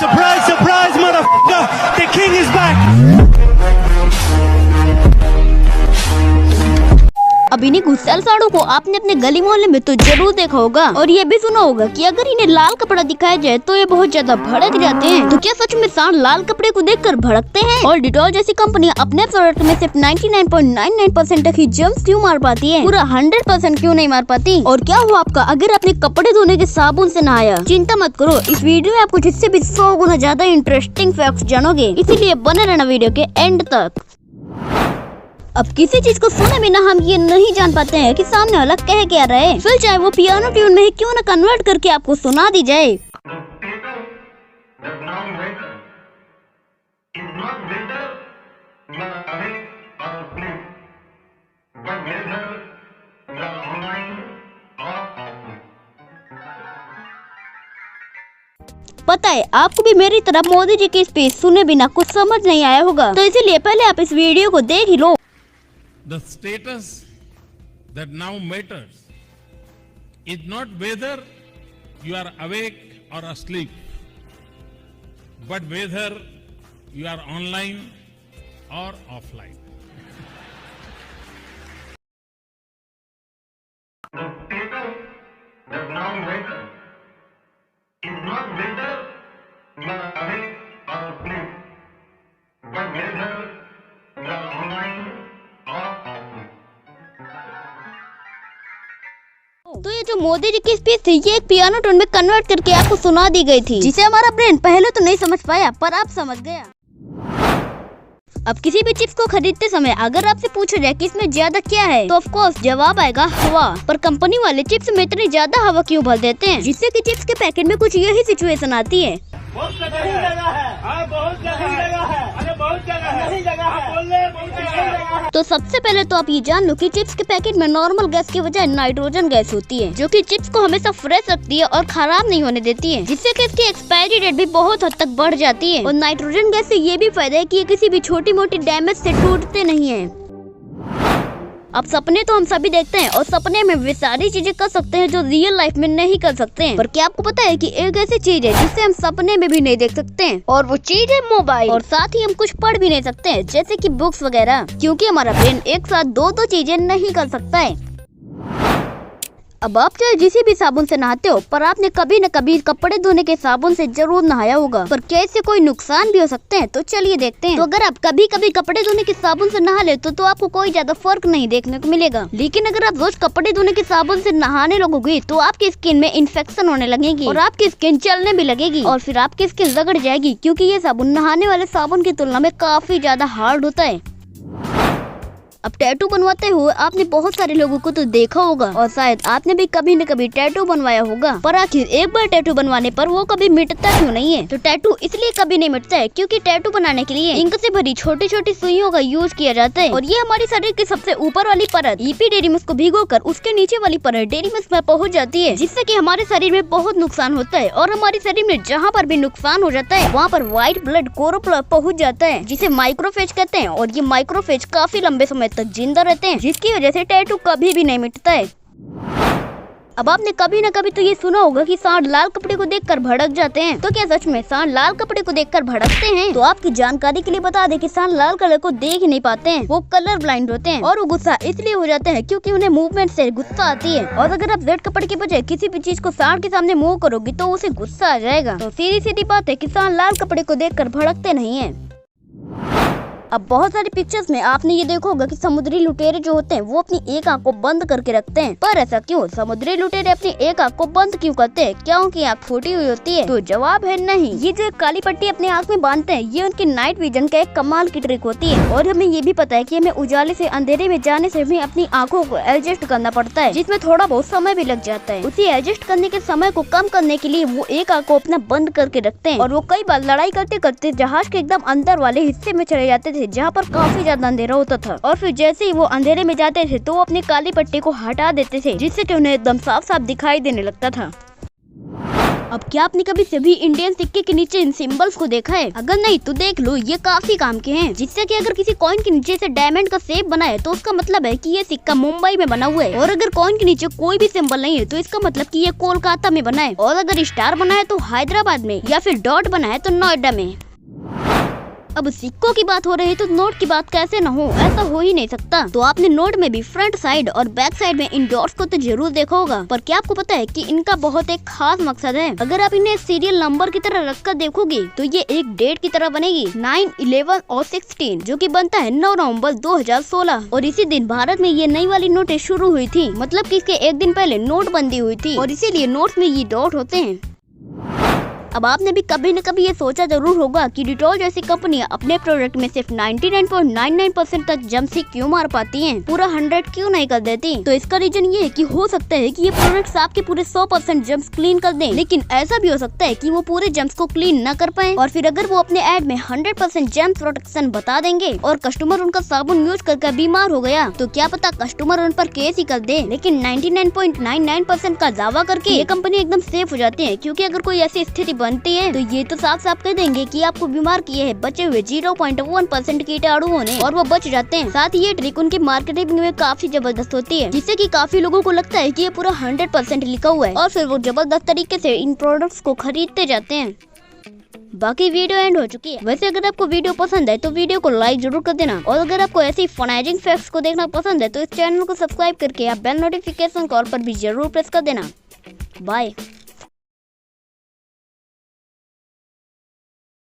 Surprise, surprise, motherfucker! The king is back! अब इन्हीं गुस्सैल साड़ों को आपने अपने गली मोहल्ले में तो जरूर देखा होगा और ये भी सुना होगा कि अगर इन्हें लाल कपड़ा दिखाया जाए तो ये बहुत ज्यादा भड़क जाते हैं। तो क्या सच में सांड लाल कपड़े को देखकर भड़कते हैं? और डिटॉल जैसी कंपनियां अपने प्रोडक्ट में सिर्फ 99.99% तक ही जर्म्स क्यों मार पाती है, पूरा 100% क्यों नहीं मार पाती? और क्या हुआ आपका अगर आपने कपड़े धोने के साबुन से नहाया? चिंता मत करो, इस वीडियो में आपको जिससे भी 100 गुना ज्यादा इंटरेस्टिंग फैक्ट्स जानोगे, इसीलिए बने रहना वीडियो के एंड तक। अब किसी चीज को सुने बिना हम ये नहीं जान पाते हैं कि सामने वाला कह क्या रहा है, फिर चाहे वो पियानो ट्यून में ही क्यों न कन्वर्ट करके आपको सुना दी जाए। पता है आपको भी मेरी तरह मोदी जी की स्पीच सुने बिना कुछ समझ नहीं आया होगा, तो इसीलिए पहले आप इस वीडियो को देख ही लो। The status that now matters is not whether you are awake or asleep, but whether you are online or offline. The status that now matters is not whether you are awake or asleep, but whether you are online. तो ये जो मोदी जी की speech थी ये एक piano tone में convert करके आपको सुना दी गई थी, जिसे हमारा ब्रेन पहले तो नहीं समझ पाया पर आप समझ गया। अब किसी भी चिप्स को खरीदते समय अगर आपसे पूछा जाए कि इसमें ज्यादा क्या है, तो ऑफ कोर्स जवाब आएगा हवा। पर कंपनी वाले चिप्स में इतनी ज्यादा हवा क्यों भर देते हैं, जिससे कि चिप्स के पैकेट में कुछ यही सिचुएशन आती है। बहुत जगह है, बहुत जगह है, अरे बहुत जगह है, नहीं जगह है, बोलने बहुत जगह है। तो सबसे पहले तो आप ये जान लो कि चिप्स के पैकेट में नॉर्मल गैस की बजाय नाइट्रोजन गैस होती है, जो कि चिप्स को हमेशा फ्रेश रखती है और खराब नहीं होने देती है, जिससे कि इसकी एक्सपायरी डेट भी बहुत हद तक बढ़ जाती है। और नाइट्रोजन गैस से ये भी फायदा है कि ये किसी भी छोटी मोटी डैमेज से टूटते नहीं है। अब सपने तो हम सभी देखते हैं और सपने में वे सारी चीजें कर सकते हैं जो रियल लाइफ में नहीं कर सकते हैं। पर क्या आपको पता है कि एक ऐसी चीज है जिसे हम सपने में भी नहीं देख सकते हैं, और वो चीज है मोबाइल। और साथ ही हम कुछ पढ़ भी नहीं सकते हैं, जैसे कि बुक्स वगैरह, क्योंकि हमारा ब्रेन एक साथ दो चीजें नहीं कर सकता है। अब आप चाहे जिस भी साबुन से नहाते हो, पर आपने कभी न कभी कपड़े धोने के साबुन से जरूर नहाया होगा। पर क्या इससे कोई नुकसान भी हो सकते हैं? तो चलिए देखते हैं। तो अगर आप कभी कभी कपड़े धोने के साबुन से नहा ले तो आपको कोई ज्यादा फर्क नहीं देखने को मिलेगा। लेकिन अगर आप रोज कपड़े धोने के साबुन से नहाने लगोगे तो आपकी स्किन में इन्फेक्शन होने लगेगी और आपकी स्किन जलने भी लगेगी और फिर आपकी स्किन रगड़ जाएगी, क्योंकि ये साबुन नहाने वाले साबुन की तुलना में काफी ज्यादा हार्ड होता है। अब टैटू बनवाते हुए आपने बहुत सारे लोगों को तो देखा होगा और शायद आपने भी कभी न कभी टैटू बनवाया होगा। पर आखिर एक बार टैटू बनवाने पर वो कभी मिटता क्यों नहीं है? तो टैटू इसलिए कभी नहीं मिटता है क्योंकि टैटू बनाने के लिए इंक से भरी छोटी छोटी सुइयों का यूज किया जाता है, और ये हमारे शरीर की सबसे ऊपर वाली परत एपिडर्मिस को भिगोकर उसके नीचे वाली परत डेर्मिस में पहुंच जाती है, जिससे कि हमारे शरीर में बहुत नुकसान होता है। और हमारे शरीर में जहाँ पर भी नुकसान हो जाता है वहाँ पर व्हाइट ब्लड कोरोप्लास्ट पहुंच जाता है, जिसे माइक्रोफेज कहते हैं। और ये माइक्रोफेज काफी लंबे समय तक जिंदा रहते हैं, जिसकी वजह से टैटू कभी भी नहीं मिटता है। अब आपने कभी न कभी तो ये सुना होगा कि सांड लाल कपड़े को देखकर भड़क जाते हैं। तो क्या सच में सांड लाल कपड़े को देखकर भड़कते हैं? तो आपकी जानकारी के लिए बता दें कि सांड लाल कलर को देख ही नहीं पाते हैं, वो कलर ब्लाइंड होते हैं। और वो गुस्सा इसलिए हो जाते हैं क्योंकि उन्हें मूवमेंट से गुस्सा आती है। और अगर आप रेड कपड़े के बजाय किसी भी चीज को सांड के सामने मूव करोगे तो उसे गुस्सा आ जाएगा। तो सीधी सीधी बात है कि सांड लाल कपड़े को देखकर भड़कते नहीं है। अब बहुत सारी पिक्चर्स में आपने ये देखा होगा कि समुद्री लुटेरे जो होते हैं वो अपनी एक आंख को बंद करके रखते हैं। पर ऐसा क्यों? समुद्री लुटेरे अपनी एक आंख को बंद क्यों करते हैं? क्या उनकी आंख फूटी हुई होती है? तो जवाब है नहीं। ये जो काली पट्टी अपनी आंख में बांधते हैं ये उनकी नाइट विजन का एक कमाल की ट्रिक होती है। और हमें ये भी पता है कि हमें उजाले से अंधेरे में जाने से हमें अपनी आंखों को एडजस्ट करना पड़ता है, जिसमें थोड़ा बहुत समय भी लग जाता है। उसी एडजस्ट करने के समय को कम करने के लिए वो एक आंख को अपना बंद करके रखते हैं। और वो कई बार लड़ाई करते करते जहाज के एकदम अंदर वाले हिस्से में चले जाते थे, जहाँ पर काफी ज्यादा अंधेरा होता था। और फिर जैसे ही वो अंधेरे में जाते थे तो वो अपनी काली पट्टी को हटा देते थे, जिससे कि उन्हें एकदम साफ साफ दिखाई देने लगता था। अब क्या आपने कभी सभी इंडियन सिक्के के नीचे इन सिंबल्स को देखा है? अगर नहीं तो देख लो, ये काफी काम के हैं। जिससे कि अगर किसी कॉइन के नीचे से डायमंड का शेप बना है तो उसका मतलब है कि ये सिक्का मुंबई में बना हुआ है, और अगर कॉइन के नीचे कोई भी सिंबल नहीं है तो इसका मतलब कि ये कोलकाता में बना है, और अगर स्टार बना है तो हैदराबाद में, या फिर डॉट बना है तो नोएडा में। अब सिक्कों की बात हो रही है तो नोट की बात कैसे न हो, ऐसा हो ही नहीं सकता। तो आपने नोट में भी फ्रंट साइड और बैक साइड में इन डॉट्स को तो जरूर देखा होगा, पर क्या आपको पता है कि इनका बहुत एक खास मकसद है। अगर आप इन्हें सीरियल नंबर की तरह रखकर देखोगे तो ये एक डेट की तरह बनेगी, 9, 11 और 16, जो कि बनता है 9 नवंबर 2016। और इसी दिन भारत में ये नई वाली नोटें शुरू हुई थी, मतलब कि इसके एक दिन पहले नोटबंदी हुई थी, और इसीलिए नोट्स में ये डॉट होते हैं। अब आपने भी कभी न कभी ये सोचा जरूर होगा कि डिटॉल जैसी कंपनियां अपने प्रोडक्ट में सिर्फ 99.99% तक जम्स ही क्यों मार पाती हैं, पूरा 100 क्यों नहीं कर देती? तो इसका रीजन ये है कि हो सकता है कि ये प्रोडक्ट्स आपके पूरे 100% जम्स क्लीन कर दें, लेकिन ऐसा भी हो सकता है कि वो पूरे जम्स को क्लीन न कर पाए, और फिर अगर वो अपने ऐड में 100% जम्स प्रोटेक्शन बता देंगे और कस्टमर उनका साबुन यूज करके बीमार हो गया तो क्या पता कस्टमर उन पर केस ही कर दे। लेकिन 99.99% का दावा करके ये कंपनी एकदम सेफ हो जाती है, क्योंकि अगर कोई ऐसी स्थिति बनती है तो ये तो साफ साफ कह देंगे कि आपको बीमार किए हैं बचे हुए 0.1% कीटाणुओं ने, और वो बच जाते हैं। साथ ही ये ट्रिक उनकी मार्केटिंग में काफी जबरदस्त होती है, जिससे कि काफी लोगों को लगता है कि ये पूरा 100% लिखा हुआ है, और फिर वो जबरदस्त तरीके से इन प्रोडक्ट्स को खरीदते जाते हैं। बाकी वीडियो एंड हो चुकी है। वैसे अगर आपको वीडियो पसंद है तो वीडियो को लाइक जरूर कर देना, और अगर आपको ऐसी फनाइजिंग फैक्ट्स को देखना पसंद है तो इस चैनल को सब्सक्राइब करके आप बेल नोटिफिकेशन कॉल पर भी जरूर प्रेस कर देना। बाय।